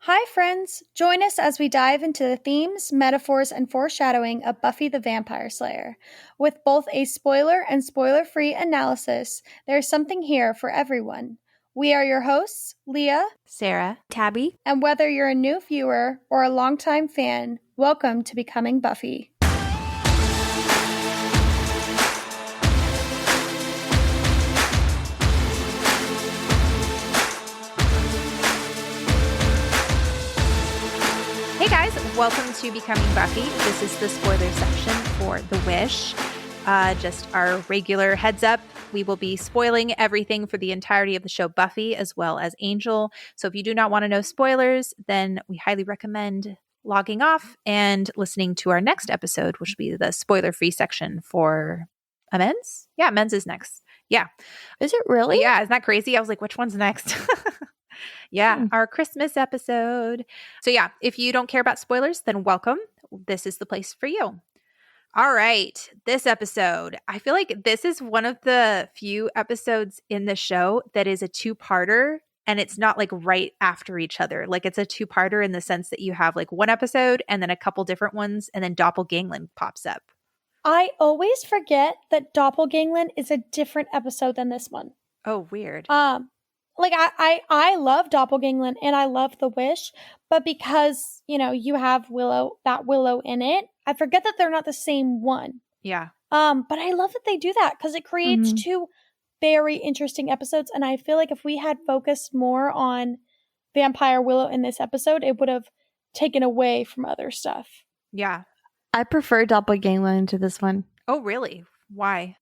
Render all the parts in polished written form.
Hi, friends! Join us as we dive into the themes, metaphors, and foreshadowing of Buffy the Vampire Slayer. With both a spoiler and spoiler-free analysis, there's something here for everyone. We are your hosts, Leah, Sarah, Tabby, and whether you're a new viewer or a longtime fan, welcome to Becoming Buffy. Hey guys, welcome to Becoming Buffy. This is the spoiler section for The Wish. Just our regular heads up, we will be spoiling everything for the entirety of the show Buffy as well as Angel. So if you do not want to know spoilers, then we highly recommend logging off and listening to our next episode, which will be the spoiler-free section for Amends? Yeah, Amends is next. Yeah. Is it really? Yeah, isn't that crazy? I was like, which one's next? Yeah, our Christmas episode. So yeah, if you don't care about spoilers, then welcome. This is the place for you. All right, this episode. I feel like this is one of the few episodes in the show that is a two-parter, and it's not like right after each other. Like it's a two-parter in the sense that you have like one episode and then a couple different ones, and then Doppelgangland pops up. I always forget that Doppelgangland is a different episode than this one. Oh, weird. Like I love Doppelgangland and I love The Wish, but because, you have Willow in it, I forget that they're not the same one. Yeah. But I love that they do that because it creates two very interesting episodes. And I feel like if we had focused more on Vampire Willow in this episode, it would have taken away from other stuff. Yeah. I prefer Doppelgangland to this one. Oh, really? Why?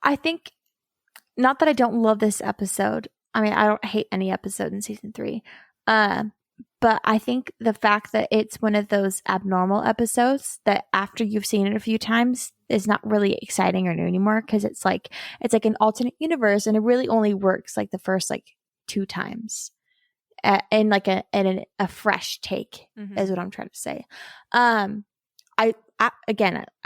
I think, not that I don't love this episode. I mean, I don't hate any episode in season 3. But I think the fact that it's one of those abnormal episodes that after you've seen it a few times is not really exciting or new anymore because it's like an alternate universe and it really only works like the first like 2 times. And like a fresh take is what I'm trying to say. I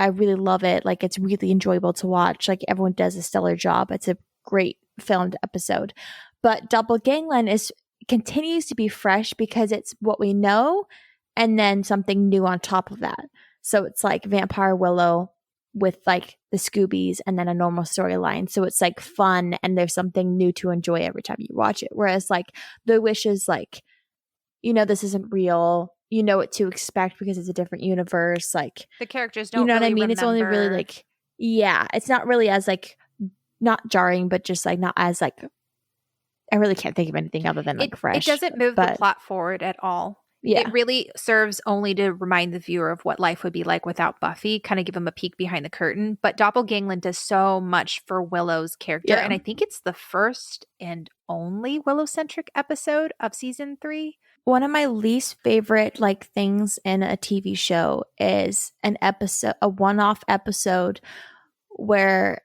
really love it. Like it's really enjoyable to watch. Like everyone does a stellar job. It's a great filmed episode. But Doppelgangland continues to be fresh because it's what we know and then something new on top of that. So it's like Vampire Willow with like the Scoobies and then a normal storyline. So it's like fun and there's something new to enjoy every time you watch it. Whereas like The Wish is like, this isn't real. You know what to expect because it's a different universe. Like the characters don't what I mean? remember. It's only really like, yeah, it's not really as like, not jarring, but just like not as like, I really can't think of anything other than like fresh. It doesn't move the plot forward at all. Yeah. It really serves only to remind the viewer of what life would be like without Buffy, kind of give them a peek behind the curtain. But Doppelgangland does so much for Willow's character. Yeah. And I think it's the first and only Willow-centric episode of season 3. One of my least favorite like things in a TV show is a one-off episode where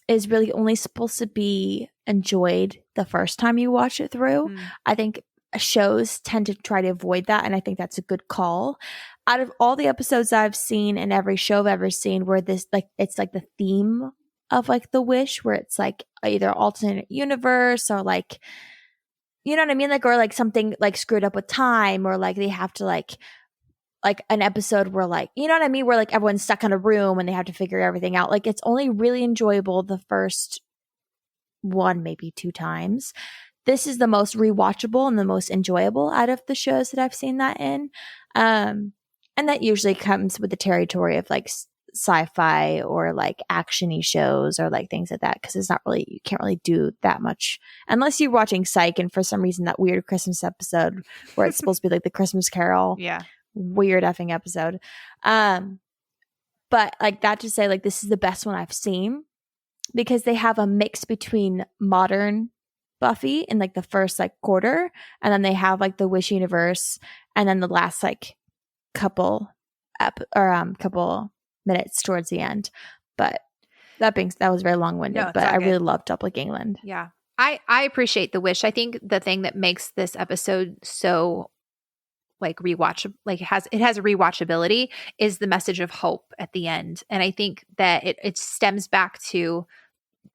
is really only supposed to be enjoyed the first time you watch it through. I think shows tend to try to avoid that, and I think that's a good call. Out of all the episodes I've seen and every show I've ever seen where this like it's like the theme of like The Wish, where it's like either alternate universe or like, you know what I mean, like, or like something like screwed up with time, or like they have to like an episode where like, you know what I mean, where like everyone's stuck in a room and they have to figure everything out. Like it's only really enjoyable the first 1, maybe 2 times. This is the most rewatchable and the most enjoyable out of the shows that I've seen that in. And that usually comes with the territory of like sci-fi or like action-y shows or like things like that, because it's not really, you can't really do that much unless you're watching Psych and for some reason that weird Christmas episode where it's supposed to be like the Christmas Carol. Yeah. Weird effing episode. But like that to say, like this is the best one I've seen because they have a mix between modern Buffy in like the first like quarter, and then they have like the Wish universe, and then the last like couple minutes towards the end. But that was very long-winded. No, but I really love Doppelgangland. Yeah, I appreciate The Wish. I think the thing that makes this episode so like rewatch, like it has a rewatchability, is the message of hope at the end. And I think that it stems back to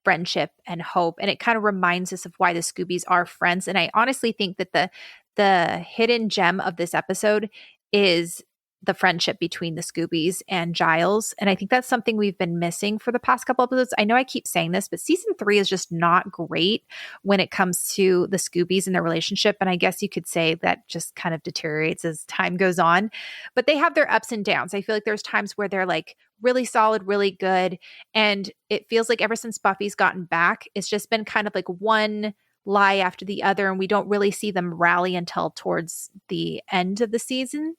friendship and hope, and it kind of reminds us of why the Scoobies are friends. And I honestly think that the hidden gem of this episode is the friendship between the Scoobies and Giles. And I think that's something we've been missing for the past couple episodes. I know I keep saying this, but season 3 is just not great when it comes to the Scoobies and their relationship. And I guess you could say that just kind of deteriorates as time goes on. But they have their ups and downs. I feel like there's times where they're like really solid, really good. And it feels like ever since Buffy's gotten back, it's just been kind of like one lie after the other. And we don't really see them rally until towards the end of the season.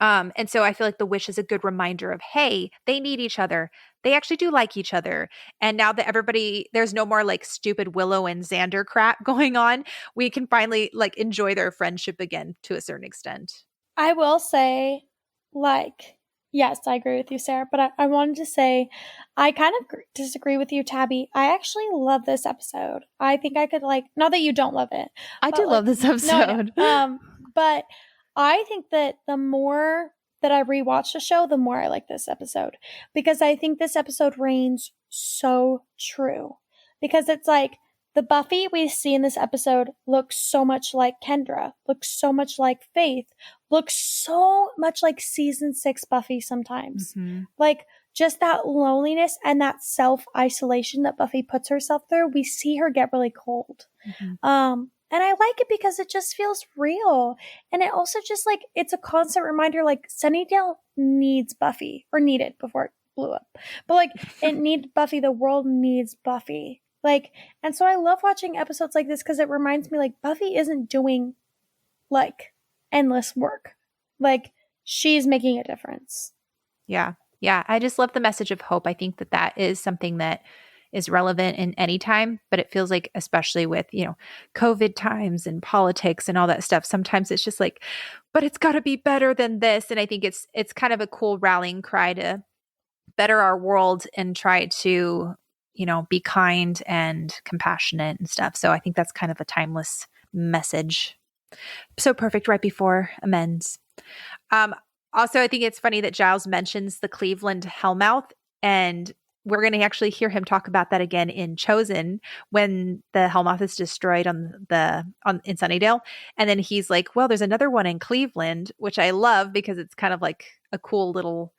And so I feel like the Witch is a good reminder of, hey, they need each other. They actually do like each other. And now that there's no more like stupid Willow and Xander crap going on, we can finally like enjoy their friendship again to a certain extent. I will say, like, yes, I agree with you, Sarah, but I wanted to say I kind of disagree with you, Tabby. I actually love this episode. I think I could not that you don't love it. I do love this episode. No, but I think that the more that I rewatch the show, the more I like this episode. Because I think this episode reigns so true. Because it's like the Buffy we see in this episode looks so much like Kendra, looks so much like Faith, looks so much like season 6 Buffy sometimes. Mm-hmm. Like just that loneliness and that self-isolation that Buffy puts herself through, we see her get really cold. Mm-hmm. And I like it because it just feels real. And it also just like, it's a constant reminder, like Sunnydale needs Buffy, or needed before it blew up. But like it needs Buffy. The world needs Buffy. Like, and so I love watching episodes like this because it reminds me like Buffy isn't doing like endless work. Like she's making a difference. Yeah. Yeah. I just love the message of hope. I think that is something that is relevant in any time, but it feels like, especially with, COVID times and politics and all that stuff, sometimes it's just like, but it's got to be better than this. And I think it's kind of a cool rallying cry to better our world and try to, be kind and compassionate and stuff. So I think that's kind of a timeless message. So perfect right before amends. Also, I think it's funny that Giles mentions the Cleveland Hellmouth, and we're going to actually hear him talk about that again in Chosen when the Hellmouth is destroyed in Sunnydale. And then he's like, well, there's another one in Cleveland, which I love because it's kind of like a cool little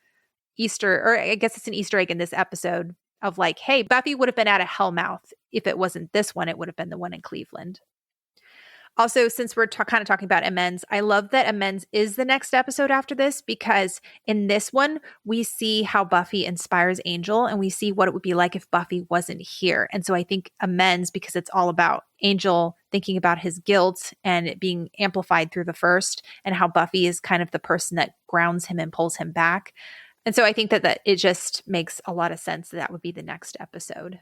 Easter, or I guess it's an Easter egg in this episode of like, hey, Buffy would have been at a Hellmouth. If it wasn't this one, it would have been the one in Cleveland. Also, since we're kind of talking about Amends, I love that Amends is the next episode after this, because in this one, we see how Buffy inspires Angel, and we see what it would be like if Buffy wasn't here. And so I think Amends, because it's all about Angel thinking about his guilt and it being amplified through the first, and how Buffy is kind of the person that grounds him and pulls him back. And so I think that it just makes a lot of sense that would be the next episode.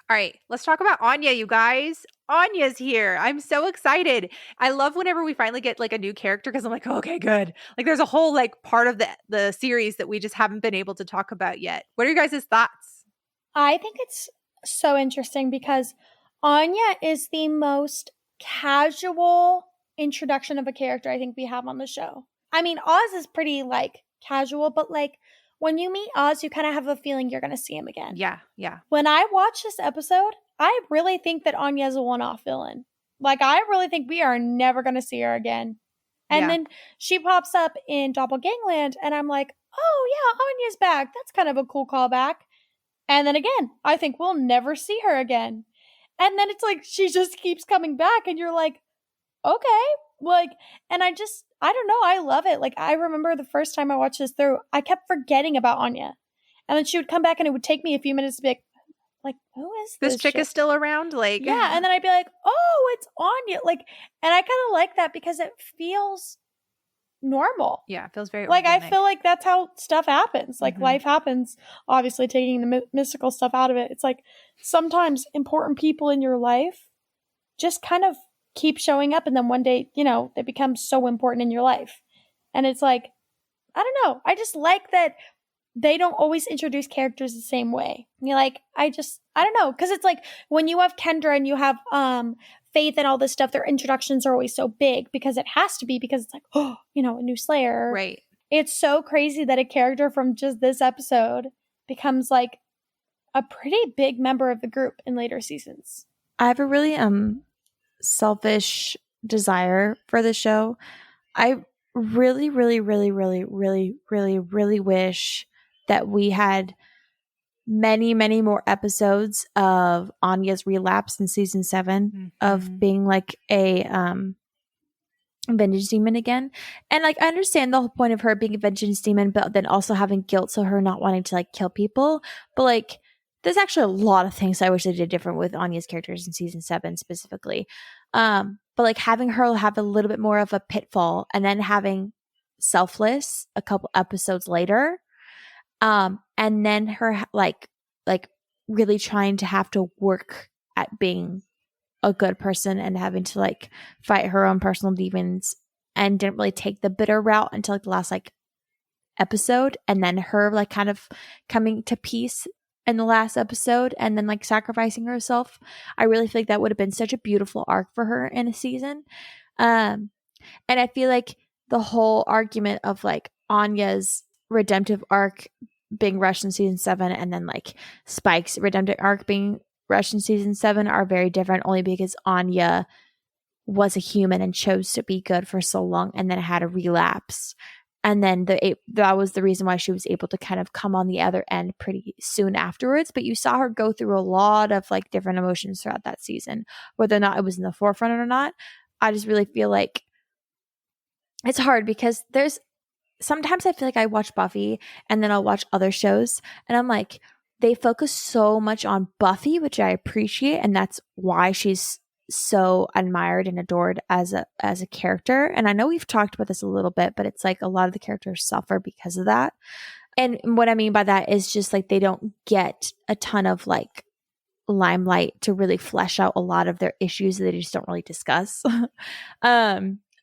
All right, let's talk about Anya, you guys. Anya's here. I'm so excited. I love whenever we finally get like a new character, because I'm like, oh, okay, good. Like there's a whole like part of the series that we just haven't been able to talk about yet. What are your guys' thoughts? I think it's so interesting because Anya is the most casual introduction of a character I think we have on the show. I mean, Oz is pretty like casual, but like when you meet Oz, you kind of have a feeling you're going to see him again. Yeah, yeah. When I watch this episode, I really think that Anya is a one-off villain. Like, I really think we are never going to see her again. And then she pops up in Doppelgangland, and I'm like, oh, yeah, Anya's back. That's kind of a cool callback. And then again, I think we'll never see her again. And then it's like, she just keeps coming back, and you're like, okay. Like, and I don't know. I love it. Like, I remember the first time I watched this through, I kept forgetting about Anya. And then she would come back and it would take me a few minutes to be like who is this chick is still around? Like, yeah. And then I'd be like, oh, it's Anya. Like, and I kind of like that because it feels normal. Yeah, it feels very like organic. I feel like that's how stuff happens. Like life happens, obviously taking the mystical stuff out of it. It's like sometimes important people in your life just kind of keep showing up, and then one day, they become so important in your life. And it's like, I don't know. I just like that they don't always introduce characters the same way. And you're like, I don't know. Because it's like when you have Kendra and you have Faith and all this stuff, their introductions are always so big because it has to be, because it's like, oh, a new Slayer. Right. It's so crazy that a character from just this episode becomes like a pretty big member of the group in later seasons. I have a really selfish desire for the show. I really, really, really, really, really, really, really wish that we had many, many more episodes of Anya's relapse in season 7 of being like a vengeance demon again. And like I understand the whole point of her being a vengeance demon, but then also having guilt, so her not wanting to like kill people. But like there's actually a lot of things I wish they did different with Anya's characters in season 7 specifically. But like having her have a little bit more of a pitfall and then having selfless a couple episodes later. And then her like really trying to have to work at being a good person and having to like fight her own personal demons, and didn't really take the bitter route until like the last like episode, and then her like kind of coming to peace in the last episode and then like sacrificing herself. I really feel like that would have been such a beautiful arc for her in a season. And I feel like the whole argument of like Anya's redemptive arc being rushed in season 7 and then like Spike's redemptive arc being rushed in season 7 are very different, only because Anya was a human and chose to be good for so long and then had a relapse. And then that was the reason why she was able to kind of come on the other end pretty soon afterwards. But you saw her go through a lot of like different emotions throughout that season, whether or not it was in the forefront or not. I just really feel like it's hard because sometimes I feel like I watch Buffy and then I'll watch other shows and I'm like, they focus so much on Buffy, which I appreciate, and that's why she's so admired and adored as a character. And I know we've talked about this a little bit, but it's like a lot of the characters suffer because of that. And what I mean by that is just like they don't get a ton of like limelight to really flesh out a lot of their issues that they just don't really discuss.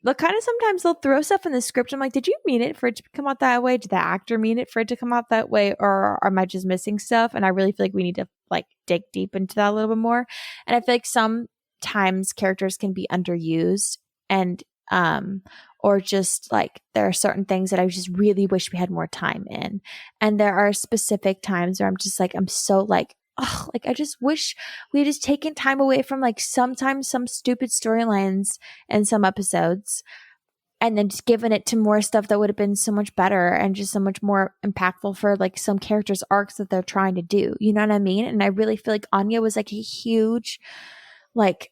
They'll kind of sometimes they'll throw stuff in the script. I'm like, did you mean it for it to come out that way? Did the actor mean it for it to come out that way? Or am I just missing stuff? And I really feel like we need to like dig deep into that a little bit more. And I feel like sometimes characters can be underused and or just like there are certain things that I just really wish we had more time in. And there are specific times where I'm just like, I'm so like, oh, like I just wish we had just taken time away from like sometimes some stupid storylines and some episodes and then just given it to more stuff that would have been so much better and just so much more impactful for like some characters' arcs that they're trying to do. You know what I mean? And I really feel like Anya was like a huge like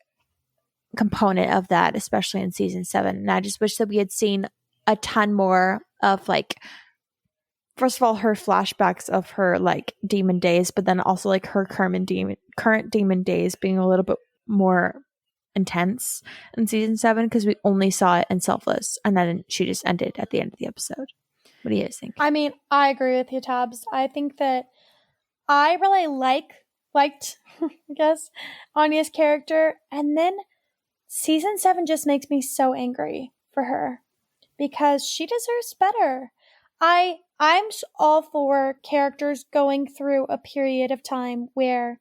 component of that, especially in season 7. And I just wish that we had seen a ton more of like, first of all, her flashbacks of her like demon days, but then also like her current demon days being a little bit more intense in season 7, because we only saw it in Selfless and then she just ended at the end of the episode. What do you guys think? I mean, I agree with you, Tabs. I think that I really liked I guess Anya's character, and then season 7 just makes me so angry for her because she deserves better. I'm all for characters going through a period of time where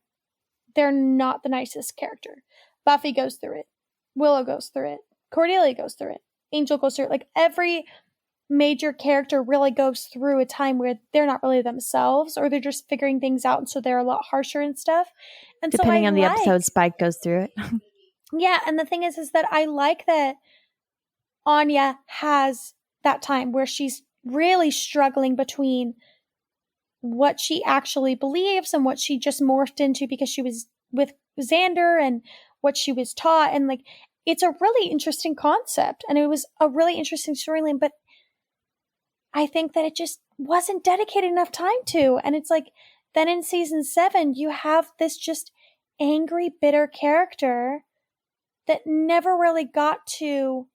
they're not the nicest character. Buffy goes through it. Willow goes through it. Cordelia goes through it. Angel goes through it. Like every major character really goes through a time where they're not really themselves, or they're just figuring things out, and so they're a lot harsher and stuff. And depending on the episode, Spike goes through it. Yeah, and the thing is that I like that Anya has that time where she's really struggling between what she actually believes and what she just morphed into because she was with Xander and what she was taught. And like, it's a really interesting concept and it was a really interesting storyline, but I think that it just wasn't dedicated enough time to. And it's like, then in season 7, you have this just angry, bitter character that never really got to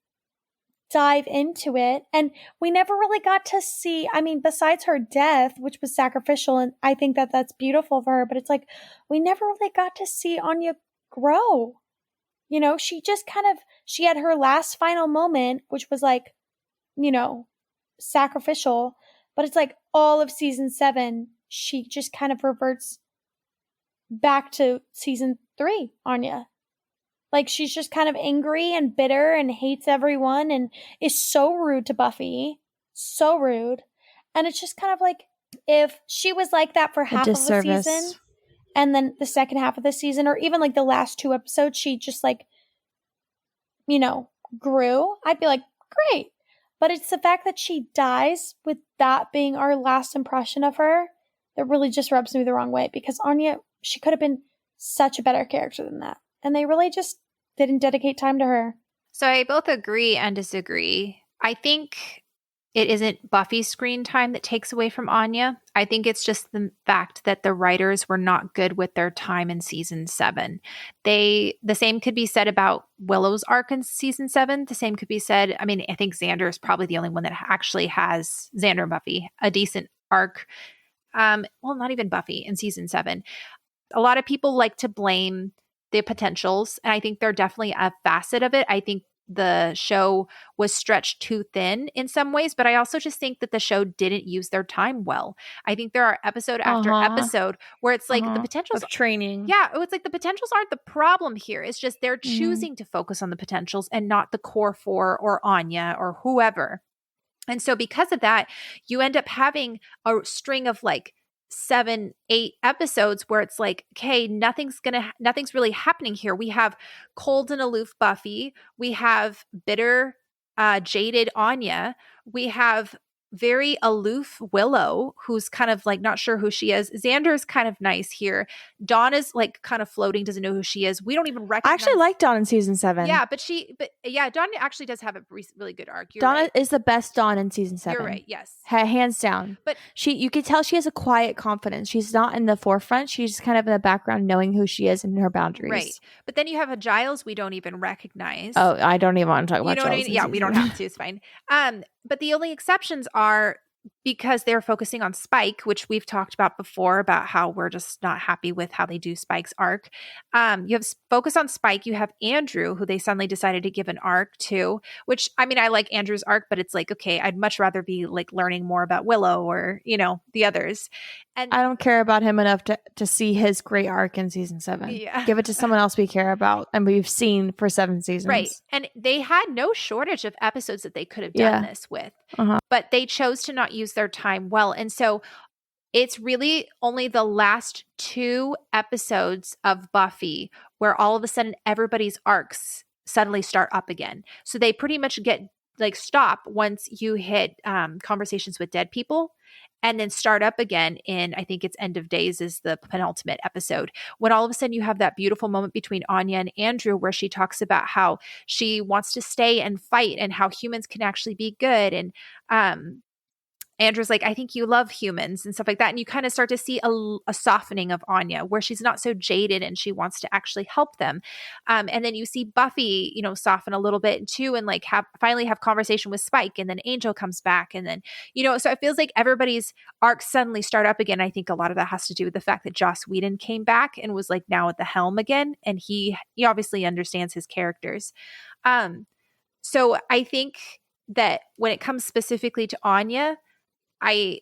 dive into it. And we never really got to see, I mean, besides her death, which was sacrificial, and I think that that's beautiful for her, but it's like, we never really got to see Anya grow. You know, she just kind of, she had her last final moment, which was like, you know, sacrificial, but it's like all of season 7, she just kind of reverts back to season 3, Anya. Like, she's just kind of angry and bitter and hates everyone and is so rude to Buffy. So rude. And it's just kind of like, if she was like that for half of the season, and then the second half of the season, or even like the last 2 episodes, she just like, you know, grew, I'd be like, great. But it's the fact that she dies with that being our last impression of her that really just rubs me the wrong way, because Anya, she could have been such a better character than that. And they really just didn't dedicate time to her. So I both agree and disagree. I think it isn't Buffy's screen time that takes away from Anya. I think it's just the fact that the writers were not good with their time in season 7. The same could be said about Willow's arc in season 7. The same could be said, I mean, I think Xander is probably the only one that actually has, Xander and Buffy, a decent arc. Well, not even Buffy in season 7. A lot of people like to blame the potentials, and I think they're definitely a facet of it. I think the show was stretched too thin in some ways, but I also just think that the show didn't use their time well. I think there are episode after episode where it's like the potentials of training. Yeah, it's like the potentials aren't the problem here. It's just they're choosing to focus on the potentials and not the core 4 or Anya or whoever. And so because of that, you end up having a string of like 7, 8 episodes where it's like, okay, nothing's really happening here. We have cold and aloof Buffy. We have bitter, jaded Anya. We have very aloof Willow, who's kind of like not sure who she is. Xander's kind of nice here. Dawn is like kind of floating, doesn't know who she is. We don't even recognize. I actually like Dawn in season 7. Yeah, but Dawn actually does have a really good arc. Dawn right. is the best Dawn in season 7. You're right. Yes, hands down. But you could tell she has a quiet confidence. She's not in the forefront. She's kind of in the background, knowing who she is and her boundaries. Right. But then you have a Giles we don't even recognize. Oh, I don't even want to talk about Giles. What I mean? Yeah, we don't have to. It's fine. But the only exceptions are because they're focusing on Spike, which we've talked about before, about how we're just not happy with how they do Spike's arc. You have focus on Spike. You have Andrew, who they suddenly decided to give an arc to, which, I mean, I like Andrew's arc, but it's like, okay, I'd much rather be like learning more about Willow or, the others. And I don't care about him enough to see his great arc in season 7. Yeah. Give it to someone else we care about and we've seen for 7 seasons. Right. And they had no shortage of episodes that they could have done this with, but they chose to not use their time well. And so it's really only the last 2 episodes of Buffy where all of a sudden everybody's arcs suddenly start up again. So they pretty much get stop once you hit Conversations with Dead People, and then start up again in, I think it's End of Days is the penultimate episode, when all of a sudden you have that beautiful moment between Anya and Andrew where she talks about how she wants to stay and fight and how humans can actually be good. And Andrew's like, I think you love humans and stuff like that. And you kind of start to see a softening of Anya where she's not so jaded and she wants to actually help them. And then you see Buffy, soften a little bit too, and like finally have conversation with Spike, and then Angel comes back. And then, so it feels like everybody's arcs suddenly start up again. I think a lot of that has to do with the fact that Joss Whedon came back and was like now at the helm again. And he obviously understands his characters. So I think that when it comes specifically to Anya, I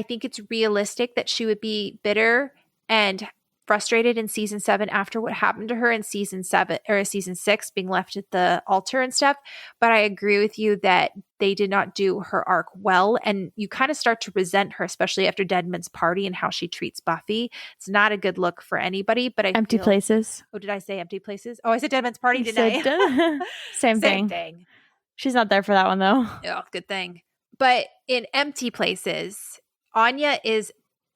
think it's realistic that she would be bitter and frustrated in season 7 after what happened to her in season 7 or season 6, being left at the altar and stuff. But I agree with you that they did not do her arc well. And you kind of start to resent her, especially after Deadman's party and how she treats Buffy. It's not a good look for anybody, but Empty Places. Oh, did I say Empty Places? Oh, I said Deadman's party, didn't I? Same thing. She's not there for that one though. Oh, good thing. But in Empty Places, Anya is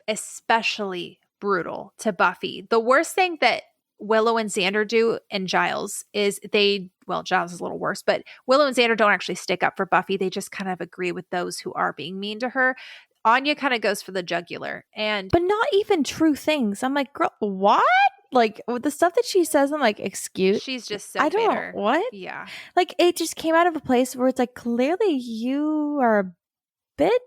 especially brutal to Buffy. The worst thing that Willow and Xander do, and Giles, is Giles is a little worse, but Willow and Xander don't actually stick up for Buffy. They just kind of agree with those who are being mean to her. Anya kind of goes for the jugular. But not even true things. I'm like, girl, what? Like, with the stuff that she says, I'm like, excuse. She's just so bitter. What? Yeah. Like, it just came out of a place where it's like, clearly you are a bit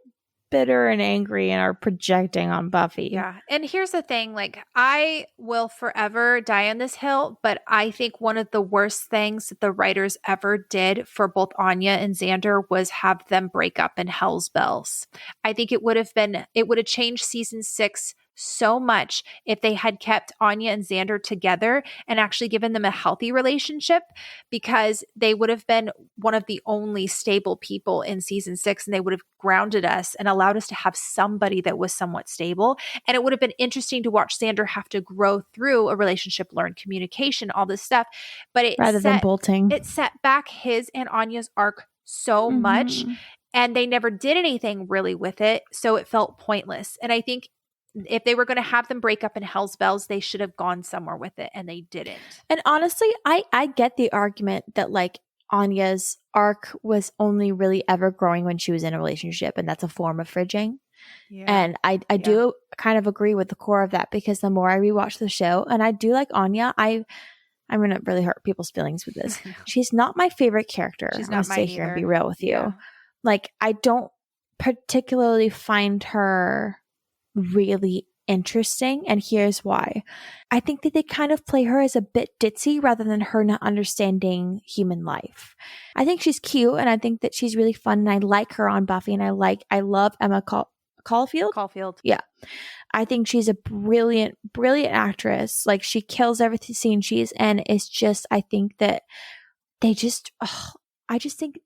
bitter and angry and are projecting on Buffy. Yeah. And here's the thing, like, I will forever die on this hill, but I think one of the worst things that the writers ever did for both Anya and Xander was have them break up in Hell's Bells. I think it would have changed season 6 so much if they had kept Anya and Xander together and actually given them a healthy relationship, because they would have been one of the only stable people in season 6, and they would have grounded us and allowed us to have somebody that was somewhat stable. And it would have been interesting to watch Xander have to grow through a relationship, learn communication, all this stuff. But rather than bolting. It set back his and Anya's arc so much, and they never did anything really with it. So it felt pointless. And I think if they were going to have them break up in Hell's Bells, they should have gone somewhere with it, and they didn't. And honestly, I get the argument that like Anya's arc was only really ever growing when she was in a relationship, and that's a form of fridging. Yeah. And I do kind of agree with the core of that, because the more I rewatch the show, and I do like Anya, I'm going to really hurt people's feelings with this. She's not my favorite character. She's I'm going not to stay mine here and either. be real with you. Yeah. Like, I don't particularly find her really interesting, and here's why. I think that they kind of play her as a bit ditzy rather than her not understanding human life. I think she's cute, and I think that she's really fun, and I like her on Buffy, and I love Emma Caulfield. Yeah. I think she's a brilliant actress. Like, she kills every scene she's in. It's just, I think that they just, I just think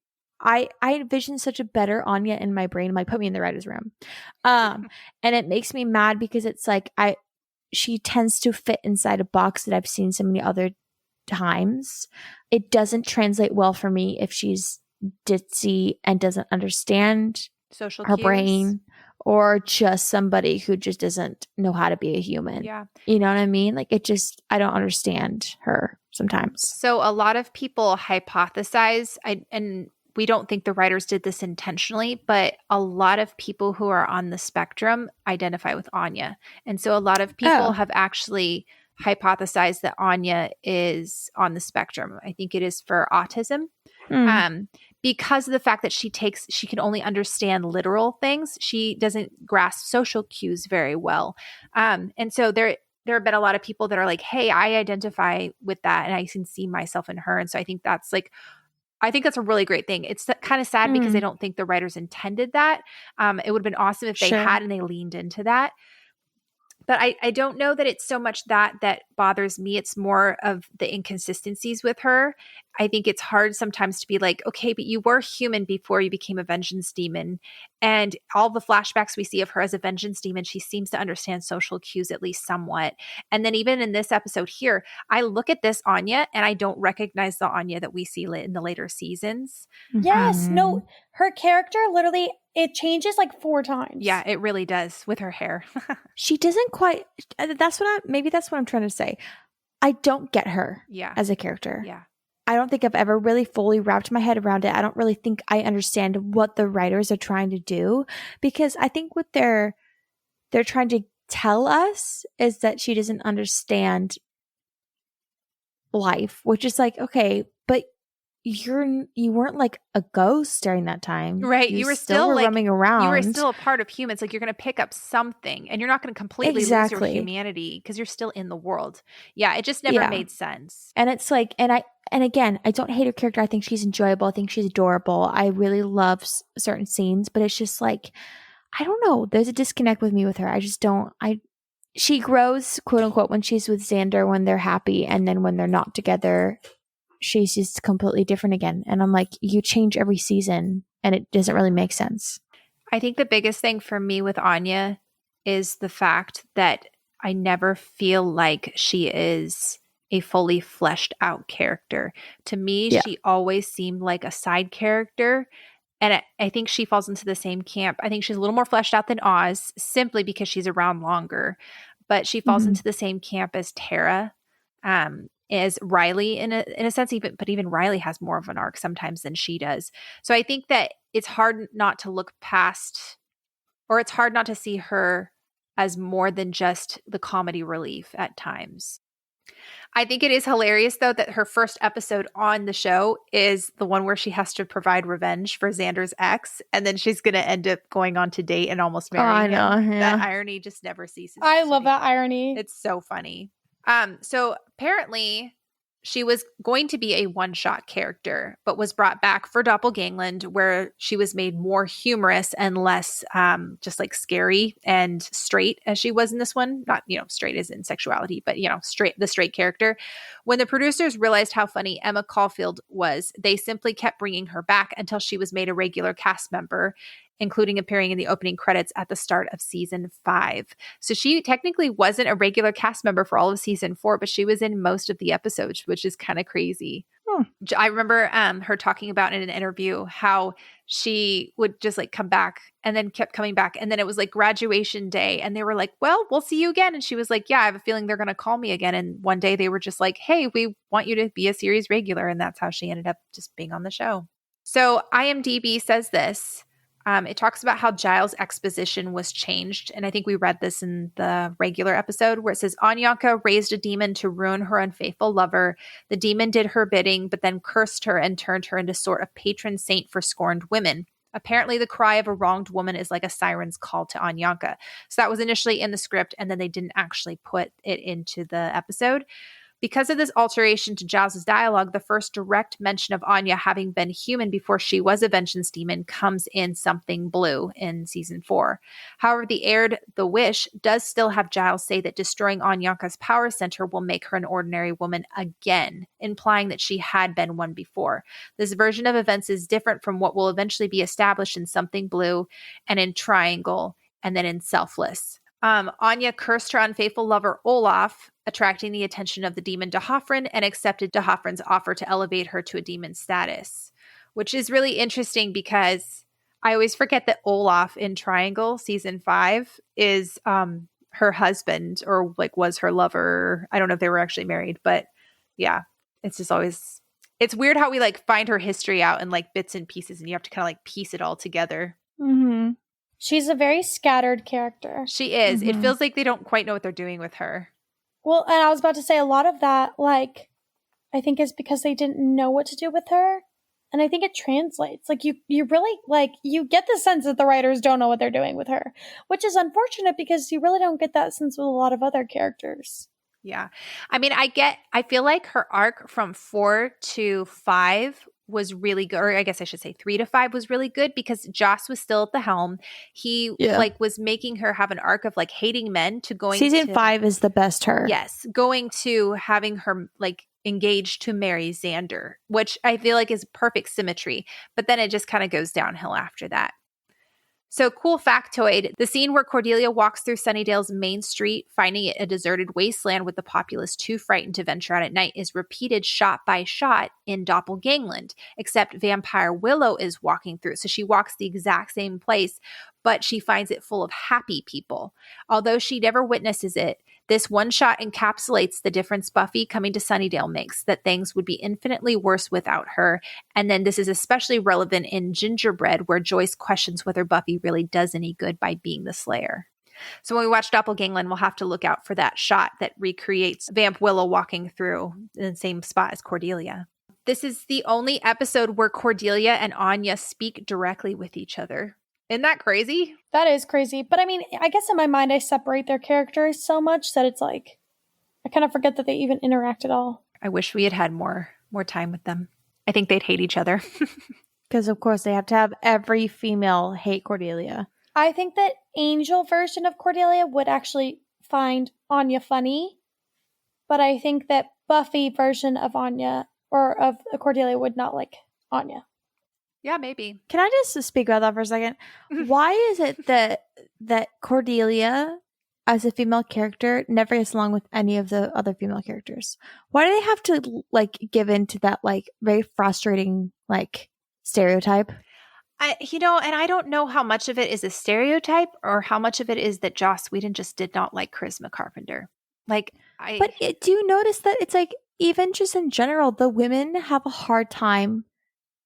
I envision such a better Anya in my brain. Like, put me in the writer's room. And it makes me mad because it's like, she tends to fit inside a box that I've seen so many other times. It doesn't translate well for me if she's ditzy and doesn't understand social her cues. brain, or just somebody who just doesn't know how to be a human. Yeah. You know what I mean? Like, I don't understand her sometimes. So a lot of people hypothesize, and we don't think the writers did this intentionally, but a lot of people who are on the spectrum identify with Anya. And so a lot of people have actually hypothesized that Anya is on the spectrum. I think it is for autism. Because of the fact that she can only understand literal things. She doesn't grasp social cues very well. And so there have been a lot of people that are like, hey, I identify with that and I can see myself in her. And so I think that's a really great thing. It's kind of sad because I don't think the writers intended that. It would have been awesome if they had and they leaned into that. But I don't know that it's so much that bothers me. It's more of the inconsistencies with her. I think it's hard sometimes to be like, okay, but you were human before you became a vengeance demon. And all the flashbacks we see of her as a vengeance demon, she seems to understand social cues at least somewhat. And then even in this episode here, I look at this Anya and I don't recognize the Anya that we see in the later seasons. Yes. No, her character literally, it changes like 4 times. Yeah, it really does with her hair. She doesn't quite, maybe that's what I'm trying to say. I don't get her as a character. Yeah. I don't think I've ever really fully wrapped my head around it. I don't really think I understand what the writers are trying to do, because I think what they're trying to tell us is that she doesn't understand life, which is like, okay, but you weren't like a ghost during that time, right? You were still like roaming around. You were still a part of humans. Like, you're going to pick up something, and you're not going to completely lose your humanity because you're still in the world. Yeah, it just never made sense. And it's like, and again, I don't hate her character. I think she's enjoyable. I think she's adorable. I really love certain scenes, but it's just like, I don't know. There's a disconnect with me with her. I just don't. She grows, quote unquote, when she's with Xander, when they're happy, and then when they're not together, she's just completely different again. And I'm like, you change every season and it doesn't really make sense. I think the biggest thing for me with Anya is the fact that I never feel like she is a fully fleshed out character. To me, she always seemed like a side character. And I think she falls into the same camp. I think she's a little more fleshed out than Oz, simply because she's around longer. But she falls into the same camp as Tara. As Riley in a sense, but even Riley has more of an arc sometimes than she does. So I think that it's hard not to look past, or it's hard not to see her as more than just the comedy relief at times. I think it is hilarious, though, that her first episode on the show is the one where she has to provide revenge for Xander's ex, and then she's going to end up going on to date and almost marrying him. I know. Yeah. That irony just never ceases. I love that irony. It's so funny. So apparently She was going to be a one-shot character, but was brought back for Doppelgangland, where she was made more humorous and less just like scary and straight as she was in this one. Not, straight as in sexuality, but, the straight character. When the producers realized how funny Emma Caulfield was, they simply kept bringing her back until she was made a regular cast member, including appearing in the opening credits at the start of season 5. So she technically wasn't a regular cast member for all of season 4, but she was in most of the episodes, which is kind of crazy. I remember her talking about in an interview how she would just like come back and then kept coming back. And then it was like graduation day and they were like, well, we'll see you again. And she was like, yeah, I have a feeling they're going to call me again. And one day they were just like, hey, we want you to be a series regular. And that's how she ended up just being on the show. So IMDb says this. It talks about how Giles' exposition was changed. And I think we read this in the regular episode where it says, Anyanka raised a demon to ruin her unfaithful lover. The demon did her bidding, but then cursed her and turned her into sort of patron saint for scorned women. Apparently, the cry of a wronged woman is like a siren's call to Anyanka. So that was initially in the script, and then they didn't actually put it into the episode. Because of this alteration to Giles' dialogue, the first direct mention of Anya having been human before she was a vengeance demon comes in Something Blue in season 4. However, the aired The Wish does still have Giles say that destroying Anyanka's power center will make her an ordinary woman again, implying that she had been one before. This version of events is different from what will eventually be established in Something Blue and in Triangle and then in Selfless. Anya cursed her unfaithful lover Olaf, attracting the attention of the demon Dahofrin, and accepted Dahofrin's offer to elevate her to a demon status, which is really interesting because I always forget that Olaf in Triangle season 5 is her husband, or like was her lover. I don't know if they were actually married, but yeah, it's just always, it's weird how we like find her history out in like bits and pieces and you have to kind of like piece it all together. Mm-hmm. She's a very scattered character. She is. Mm-hmm. It feels like they don't quite know what they're doing with her. Well, and I was about to say a lot of that, like, I think is because they didn't know what to do with her. And I think it translates. Like, you really, like, you get the sense that the writers don't know what they're doing with her, which is unfortunate because you really don't get that sense with a lot of other characters. Yeah. I mean, I feel like her arc from 4 to 5 was really good, or I guess I should say 3 to 5 was really good because Joss was still at the helm. He like was making her have an arc of like hating men to going season 5 is the best her. Yes. Going to having her like engaged to marry Xander, which I feel like is perfect symmetry. But then it just kind of goes downhill after that. So cool factoid, the scene where Cordelia walks through Sunnydale's main street, finding it a deserted wasteland with the populace too frightened to venture out at night, is repeated shot by shot in Doppelgangland, except Vampire Willow is walking through. So she walks the exact same place, but she finds it full of happy people. Although she never witnesses it, this one shot encapsulates the difference Buffy coming to Sunnydale makes, that things would be infinitely worse without her. And then this is especially relevant in Gingerbread, where Joyce questions whether Buffy really does any good by being the Slayer. So when we watch Doppelgangland, we'll have to look out for that shot that recreates Vamp Willow walking through in the same spot as Cordelia. This is the only episode where Cordelia and Anya speak directly with each other. Isn't that crazy? That is crazy. But I mean, I guess in my mind, I separate their characters so much that it's like, I kind of forget that they even interact at all. I wish we had had more time with them. I think they'd hate each other. Because of course they have to have every female hate Cordelia. I think that Angel version of Cordelia would actually find Anya funny. But I think that Buffy version of Anya or of Cordelia would not like Anya. Yeah, maybe. Can I just speak about that for a second? Why is it that Cordelia, as a female character, never gets along with any of the other female characters? Why do they have to like give in to that like very frustrating like stereotype? And I don't know how much of it is a stereotype or how much of it is that Joss Whedon just did not like Charisma Carpenter. But do you notice that it's like even just in general, the women have a hard time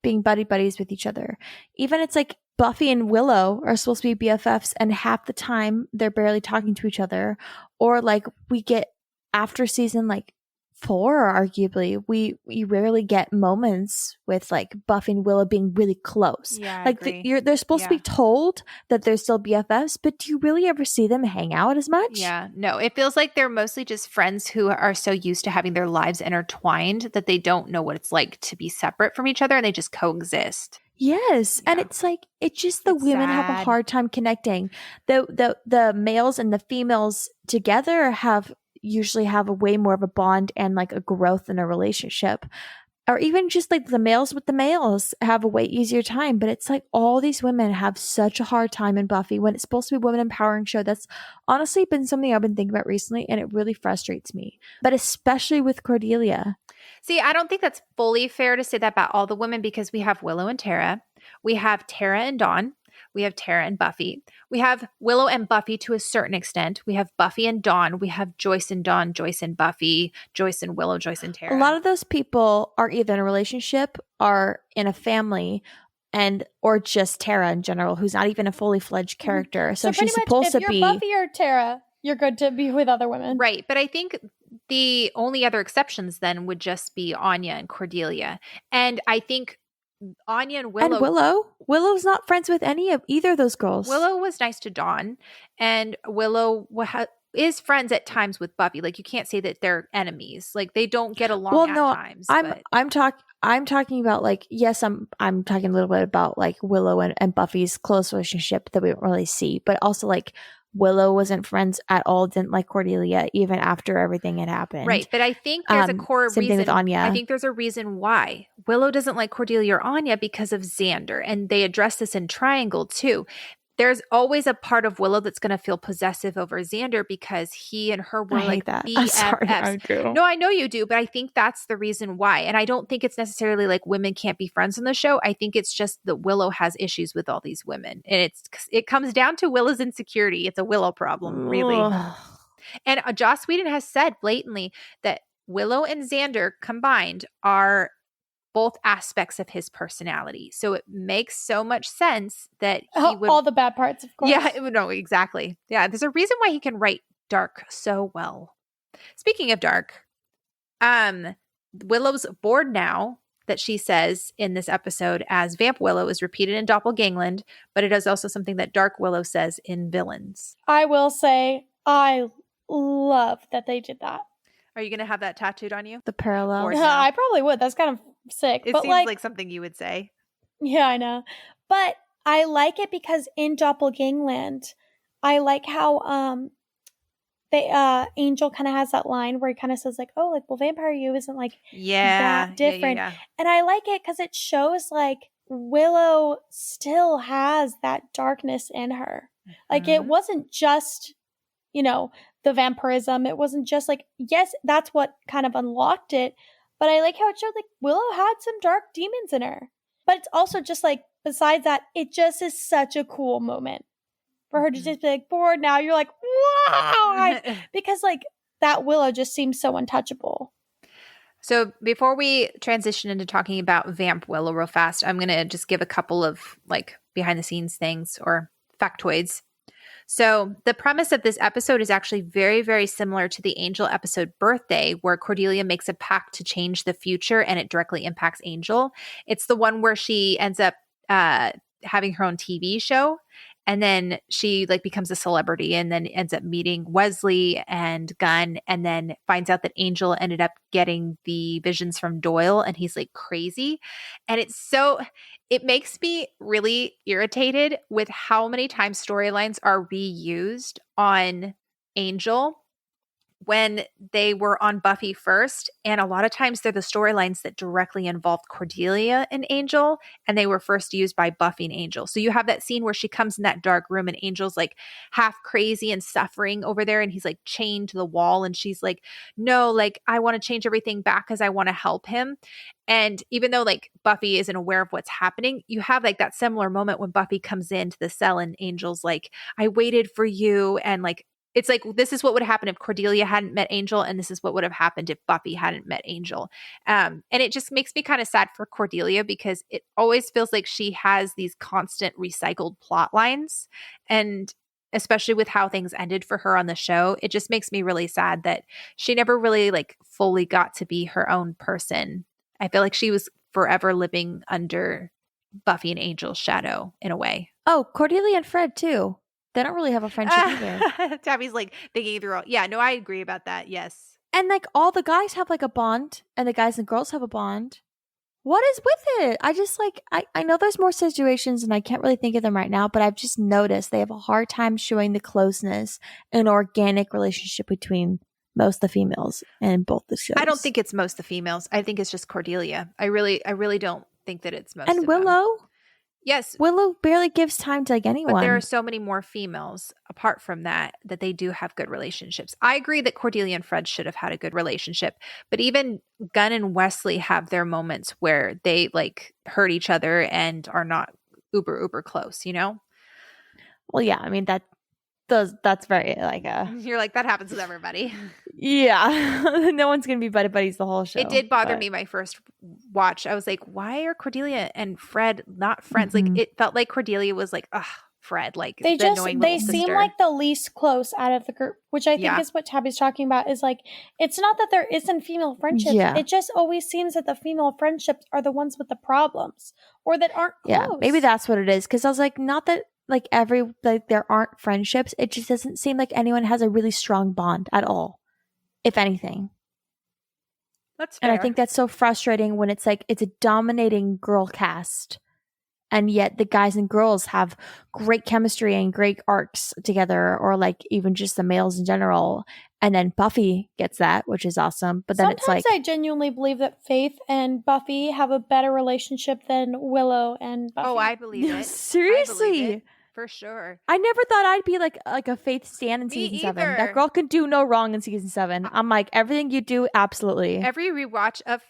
being buddies with each other. Even it's like Buffy and Willow are supposed to be BFFs and half the time they're barely talking to each other. Or like we get after season like 4, arguably, we rarely get moments with like Buffy and Willow being really close. Yeah, I like agree. they're supposed to be told that they're still BFFs, but do you really ever see them hang out as much? Yeah, no, it feels like they're mostly just friends who are so used to having their lives intertwined that they don't know what it's like to be separate from each other and they just coexist. Yes, Yeah. and it's like it's just the It's women have a sad. hard time connecting. The males and the females together usually have a way more of a bond and like a growth in a relationship. Or even just like the males with the males have a way easier time. But it's like all these women have such a hard time in Buffy when it's supposed to be a women empowering show. That's honestly been something I've been thinking about recently, and it really frustrates me. But especially with Cordelia. See, I don't think that's fully fair to say that about all the women because we have Willow and Tara. We have Tara and Dawn. We have Tara and Buffy. We have Willow and Buffy to a certain extent. We have Buffy and Dawn. We have Joyce and Dawn, Joyce and Buffy, Joyce and Willow, Joyce and Tara. A lot of those people are either in a relationship, are in a family, or just Tara in general, who's not even a fully fledged character. So she's supposed to be. If you're Buffy or Tara, you're good to be with other women. Right. But I think the only other exceptions then would just be Anya and Cordelia. And I think Anya and Willow. And Willow's not friends with either of those girls. Willow was nice to Dawn, and Willow is friends at times with Buffy. Like you can't say that they're enemies. Like they don't get along at times. I'm talking about like, yes, I'm talking a little bit about like Willow and Buffy's close relationship that we don't really see, but also like Willow wasn't friends at all, didn't like Cordelia even after everything had happened. Right. But I think there's a core same reason. Thing with Anya. I think there's a reason why Willow doesn't like Cordelia or Anya because of Xander. And they address this in Triangle too. There's always a part of Willow that's going to feel possessive over Xander because he and her were like that. BFFs. I'm sorry, I do. No, I know you do, but I think that's the reason why. And I don't think it's necessarily like women can't be friends on the show. I think it's just that Willow has issues with all these women. And it comes down to Willow's insecurity. It's a Willow problem, really. And Joss Whedon has said blatantly that Willow and Xander combined are both aspects of his personality. So it makes so much sense that he would... All the bad parts, of course. Yeah, no, exactly. Yeah, there's a reason why he can write dark so well. Speaking of dark, Willow's bored now that she says in this episode as Vamp Willow is repeated in Doppelgangland, but it is also something that Dark Willow says in Villains. I will say I love that they did that. Are you going to have that tattooed on you? The parallel. Yeah, I probably would. That's kind of sick. It but seems like something you would say. Yeah, I know. But I like it because in Doppelgangland, I like how Angel kind of has that line where he kind of says like, oh, like, well, Vampire You isn't like that different. Yeah. And I like it because it shows like Willow still has that darkness in her. Like it wasn't just, the vampirism. It wasn't just like, yes, that's what kind of unlocked it. But I like how it showed like Willow had some dark demons in her. But it's also just like, besides that, it just is such a cool moment for her to just be like bored now. You're like, wow. Because like that Willow just seems so untouchable. So before we transition into talking about Vamp Willow real fast, I'm going to just give a couple of like behind the scenes things or factoids. So the premise of this episode is actually very, very similar to the Angel episode Birthday, where Cordelia makes a pact to change the future and it directly impacts Angel. It's the one where she ends up having her own TV show. And then she like becomes a celebrity and then ends up meeting Wesley and Gunn and then finds out that Angel ended up getting the visions from Doyle and he's like crazy. And it makes me really irritated with how many times storylines are reused on Angel when they were on Buffy first. And a lot of times they're the storylines that directly involved Cordelia and Angel, and they were first used by Buffy and Angel. So you have that scene where she comes in that dark room and Angel's like half crazy and suffering over there, and he's like chained to the wall, and she's like, no, like I want to change everything back because I want to help him. And even though like Buffy isn't aware of what's happening, you have like that similar moment when Buffy comes into the cell and Angel's like, I waited for you, and like it's like, this is what would happen if Cordelia hadn't met Angel, and this is what would have happened if Buffy hadn't met Angel. And it just makes me kind of sad for Cordelia because it always feels like she has these constant recycled plot lines. And especially with how things ended for her on the show. It just makes me really sad that she never really like fully got to be her own person. I feel like she was forever living under Buffy and Angel's shadow in a way. Oh, Cordelia and Fred too. They don't really have a friendship either. Tabby's like thinking through all. Yeah, no, I agree about that. Yes. And like all the guys have like a bond, and the guys and girls have a bond. What is with it? I just like, I know there's more situations and I can't really think of them right now, but I've just noticed they have a hard time showing the closeness and organic relationship between most of the females in both the shows. I don't think it's most of the females. I think it's just Cordelia. I really don't think that it's most of And Willow? them. Yes. Willow barely gives time to like anyone. But there are so many more females apart from that they do have good relationships. I agree that Cordelia and Fred should have had a good relationship, but even Gunn and Wesley have their moments where they like hurt each other and are not uber close, you know? Well, yeah, I mean that's very like a You're like, that happens with everybody. Yeah. No one's gonna be buddies the whole show. It did bother me my first watch. I was like, why are Cordelia and Fred not friends? Like it felt like Cordelia was like, ugh, Fred, like they the annoying they little seem sister. like the least close out of the group, which I think is what Tabby's talking about. Is like, it's not that there isn't female friendships. Yeah. It just always seems that the female friendships are the ones with the problems or that aren't close. Yeah, maybe that's what it is. Because I was like, not that like there aren't friendships. It just doesn't seem like anyone has a really strong bond at all, if anything. That's fair. And I think that's so frustrating when it's like it's a dominating girl cast, and yet the guys and girls have great chemistry and great arcs together, or like even just the males in general. And then Buffy gets that, which is awesome. But then sometimes it's like I genuinely believe that Faith and Buffy have a better relationship than Willow and Buffy. Oh, I believe it. Seriously. I believe it, for sure. I never thought I'd be like a Faith stan in Me season 7. either. That girl can do no wrong in season 7. I'm like, everything you do, absolutely. Every rewatch of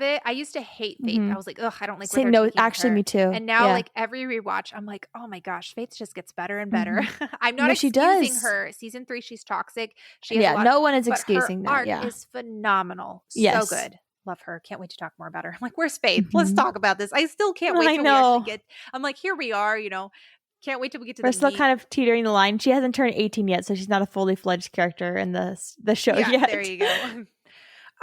it, I used to hate Faith. I was like, ugh, I don't like. Same, no, actually, me too. And now, Yeah. like every rewatch, I'm like, oh my gosh, Faith just gets better and better. I'm No, not she excusing does. her. Season 3, she's toxic. She has a lot no one is but excusing her that. art Yeah. is phenomenal. Yes. So good. Love her. Can't wait to talk more about her. I'm like, where's Faith? Let's talk about this. I still can't wait I till know. we actually get. I'm like, here we are. You know, can't wait till we get to We're the still meat. kind of teetering the line. She hasn't turned 18 yet, so she's not a fully fledged character in the show yet. There you go.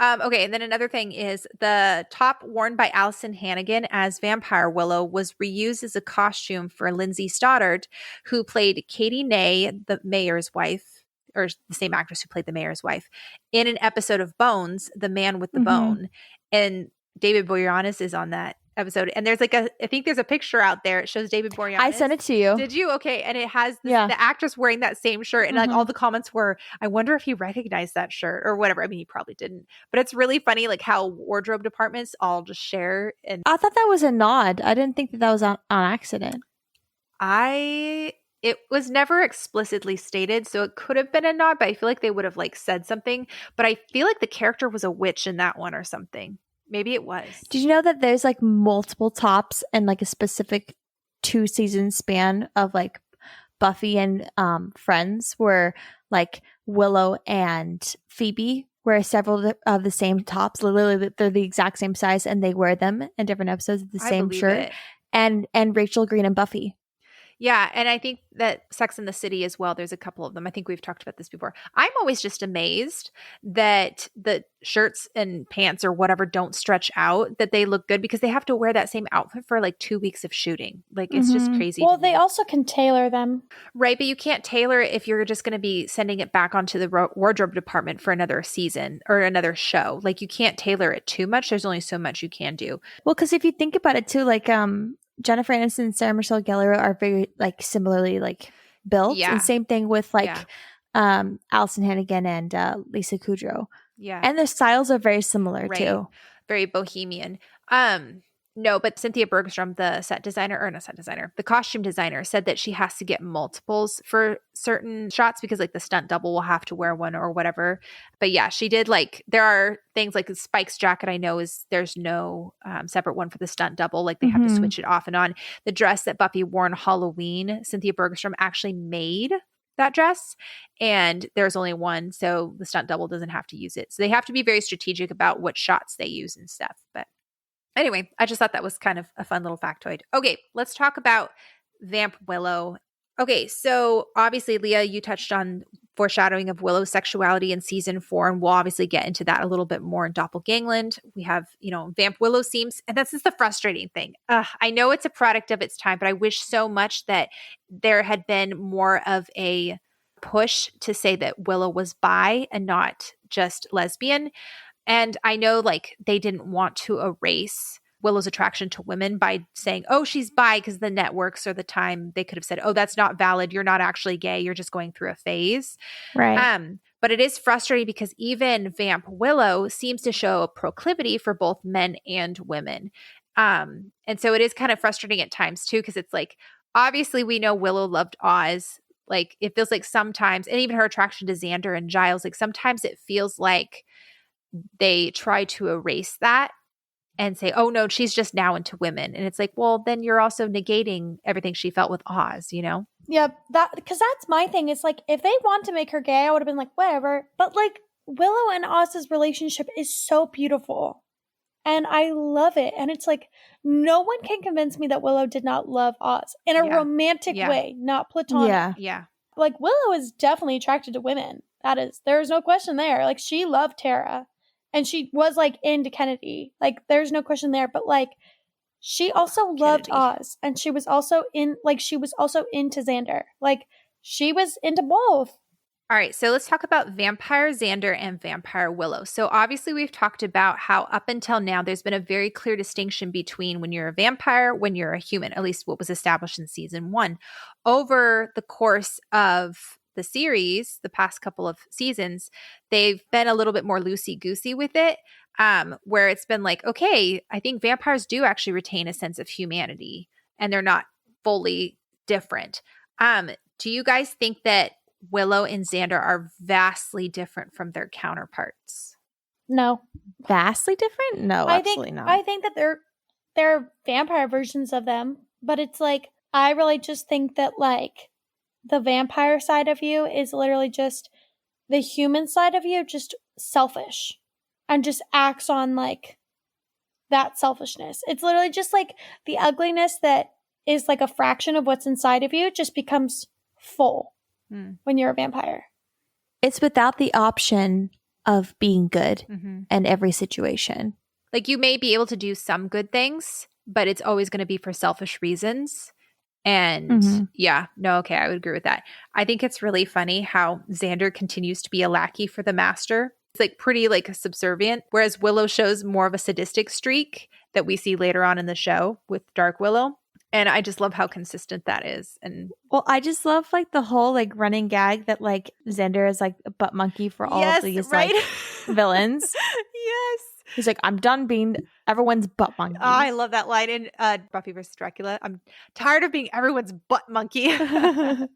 Okay, and then another thing is the top worn by Allison Hannigan as Vampire Willow was reused as a costume for Lindsay Stoddard, who played Katie Nay, the mayor's wife, or the same actress who played the mayor's wife, in an episode of Bones, The Man with the Bone. And David Boreanaz is on that episode. And there's like I think there's a picture out there. It shows David Boreanaz. I sent it to you. Did you? Okay. And it has the actress wearing that same shirt. And like all the comments were, I wonder if he recognized that shirt or whatever. I mean, he probably didn't. But it's really funny like how wardrobe departments all just share. And I thought that was a nod. I didn't think that was on accident. It was never explicitly stated, so it could have been a nod, but I feel like they would have like said something. But I feel like the character was a witch in that one or something. Maybe it was. Did you know that there's like multiple tops and like a specific 2-season span of like Buffy and Friends where like Willow and Phoebe wear several of the same tops. Literally, they're the exact same size and they wear them in different episodes of the same shirt. And Rachel Green and Buffy. Yeah, and I think that Sex and the City as well, there's a couple of them. I think we've talked about this before. I'm always just amazed that the shirts and pants or whatever don't stretch out, that they look good because they have to wear that same outfit for like 2 weeks of shooting. Like it's just crazy. Well, they also can tailor them. Right, but you can't tailor it if you're just going to be sending it back onto the wardrobe department for another season or another show. Like you can't tailor it too much. There's only so much you can do. Well, because if you think about it too, like Jennifer Aniston and Sarah Michelle Gellar are very like similarly like built. Yeah. And same thing with like Allison Hannigan and Lisa Kudrow. Yeah. And their styles are very similar too. Very bohemian. No, but Cynthia Bergstrom, the costume designer, said that she has to get multiples for certain shots because like the stunt double will have to wear one or whatever. But yeah, she did like, there are things like the Spike's jacket I know there's no separate one for the stunt double. Like they have to switch it off and on. The dress that Buffy wore on Halloween, Cynthia Bergstrom actually made that dress and there's only one. So the stunt double doesn't have to use it. So they have to be very strategic about what shots they use and stuff. But anyway, I just thought that was kind of a fun little factoid. Okay, let's talk about Vamp Willow. Okay, so obviously, Leah, you touched on foreshadowing of Willow's sexuality in season 4, and we'll obviously get into that a little bit more in Doppelgangland. We have, Vamp Willow seems, and this is the frustrating thing. I know it's a product of its time, but I wish so much that there had been more of a push to say that Willow was bi and not just lesbian. And I know like they didn't want to erase Willow's attraction to women by saying, oh, she's bi, because the networks or the time they could have said, oh, that's not valid. You're not actually gay. You're just going through a phase. Right. But it is frustrating because even Vamp Willow seems to show a proclivity for both men and women. And so it is kind of frustrating at times too, because it's like, obviously we know Willow loved Oz. Like it feels like sometimes, and even her attraction to Xander and Giles, like sometimes it feels like they try to erase that and say, oh no, she's just now into women. And it's like, well, then you're also negating everything she felt with Oz, Yeah, because that's my thing. It's like, if they want to make her gay, I would have been like, whatever. But like, Willow and Oz's relationship is so beautiful. And I love it. And it's like, no one can convince me that Willow did not love Oz in a romantic way, not platonic. Yeah. Like, Willow is definitely attracted to women. There's no question there. Like, she loved Tara. And she was, like, into Kennedy. Like, there's no question there. But, like, she also loved Oz. And she was also into Xander. Like, she was into both. All right, so let's talk about Vampire Xander and Vampire Willow. So obviously we've talked about how up until now there's been a very clear distinction between when you're a vampire, when you're a human, at least what was established in season 1. Over the course of the series, the past couple of seasons, they've been a little bit more loosey-goosey with it, where it's been like, okay, I think vampires do actually retain a sense of humanity and they're not fully different. Do you guys think that Willow and Xander are vastly different from their counterparts? No. Vastly different? No, absolutely not. I think that they're vampire versions of them, but it's like, I really just think that like the vampire side of you is literally just the human side of you, just selfish and just acts on like that selfishness. It's literally just like the ugliness that is like a fraction of what's inside of you just becomes full when you're a vampire. It's without the option of being good in every situation. Like you may be able to do some good things, but it's always going to be for selfish reasons. And I would agree with that. I think it's really funny how Xander continues to be a lackey for the master. It's like pretty like subservient, whereas Willow shows more of a sadistic streak that we see later on in the show with Dark Willow. And I just love how consistent that is. And well, I just love like the whole like running gag that like Xander is like a butt monkey for all of these like villains. Yes. He's like, I'm done being everyone's butt monkey. Oh, I love that line in Buffy vs. Dracula. I'm tired of being everyone's butt monkey. I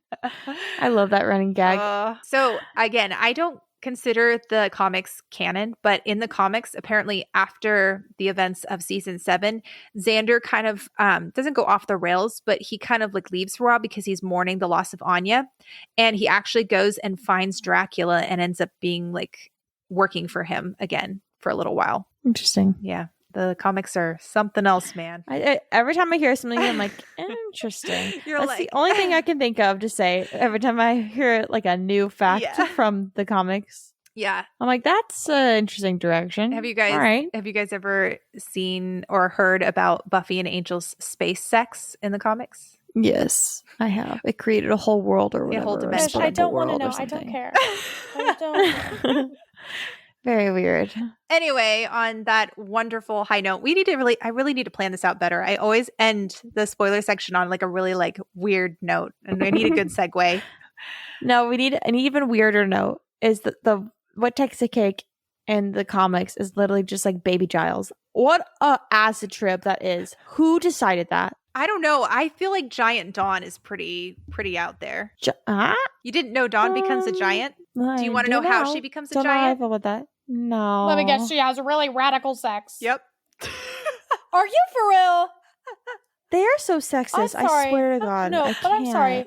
love that running gag. So again, I don't consider the comics canon, but in the comics, apparently after the events of season 7, Xander kind of doesn't go off the rails, but he kind of like leaves for a while because he's mourning the loss of Anya, and he actually goes and finds Dracula and ends up being like working for him again for a little while. Interesting. Yeah. The comics are something else, man. I every time I hear something, I'm like, interesting. That's like, the only thing I can think of to say every time I hear like a new fact from the comics. Yeah. I'm like, that's an interesting direction. Have you guys ever seen or heard about Buffy and Angel's space sex in the comics? Yes, I have. It created a whole world or whatever. A whole dimension. I don't want to know. I don't care. I don't. Very weird. Anyway, on that wonderful high note, I really need to plan this out better. I always end the spoiler section on like a really like weird note, and I need a good segue. No, we need an even weirder note. Is that the what takes a cake in the comics is literally just like baby Giles. What a acid trip that is. Who decided that? I don't know. I feel like Giant Dawn is pretty out there. You didn't know Dawn becomes a giant? Do you want to know how she becomes a giant? How I feel about that. No. Let me guess. She has really radical sex. Yep. Are you for real? They are so sexist. I swear to God. No, but I'm sorry.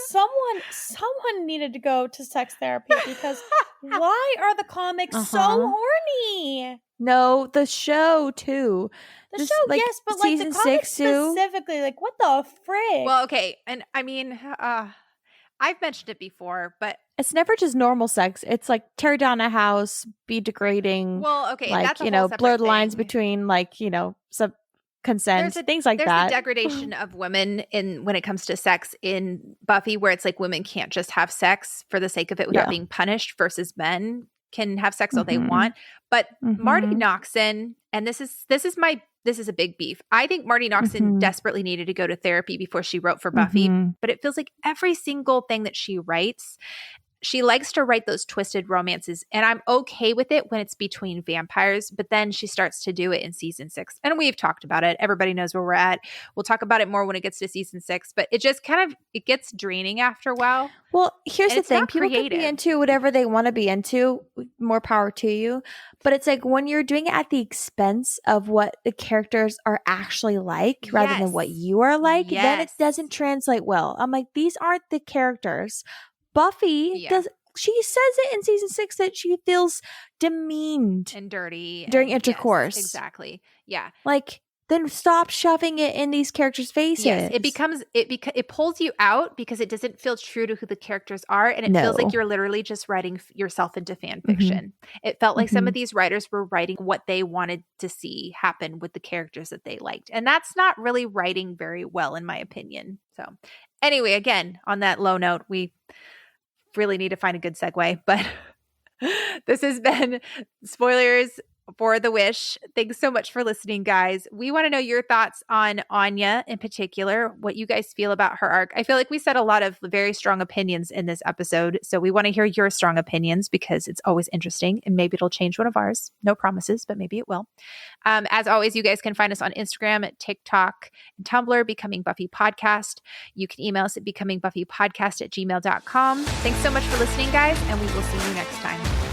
Someone needed to go to sex therapy because why are the comics so horny? No, the show too. The show, yes, but like the comics specifically, like what the frick? Well, okay, and I mean, I've mentioned it before, but it's never just normal sex. It's like tear down a house, be degrading. Well, okay, like that's a blur the lines thing. between some consent, things like that. There's a degradation of women when it comes to sex in Buffy, where it's like women can't just have sex for the sake of it without being punished, versus men can have sex all they want. But Marty Noxon, and this is a big beef. I think Marty Noxon desperately needed to go to therapy before she wrote for Buffy, but it feels like every single thing that she writes, she likes to write those twisted romances, and I'm okay with it when it's between vampires, but then she starts to do it in season 6. And we've talked about it. Everybody knows where we're at. We'll talk about it more when it gets to season 6, but it just it gets draining after a while. Well, here's the thing. People can be into whatever they want to be into. More power to you. But it's like when you're doing it at the expense of what the characters are actually like rather than what you are like, then it doesn't translate well. I'm like, these aren't the characters. Buffy does. She says it in season 6 that she feels demeaned and dirty during intercourse. Yes, exactly. Yeah. Like, then stop shoving it in these characters' faces. Yes, it pulls you out because it doesn't feel true to who the characters are, and it feels like you're literally just writing yourself into fan fiction. It felt like some of these writers were writing what they wanted to see happen with the characters that they liked, and that's not really writing very well, in my opinion. So, anyway, again, on that low note, we really need to find a good segue, but this has been Spoilers for The Wish. Thanks so much for listening, guys. We want to know your thoughts on Anya in particular, what you guys feel about her arc. I feel like we said a lot of very strong opinions in this episode, so we want to hear your strong opinions because it's always interesting, and maybe it'll change one of ours. No promises, but maybe it will. As always, you guys can find us on Instagram, TikTok, and Tumblr, Becoming Buffy Podcast. You can email us at becomingbuffypodcast@gmail.com. Thanks so much for listening, guys, and we will see you next time.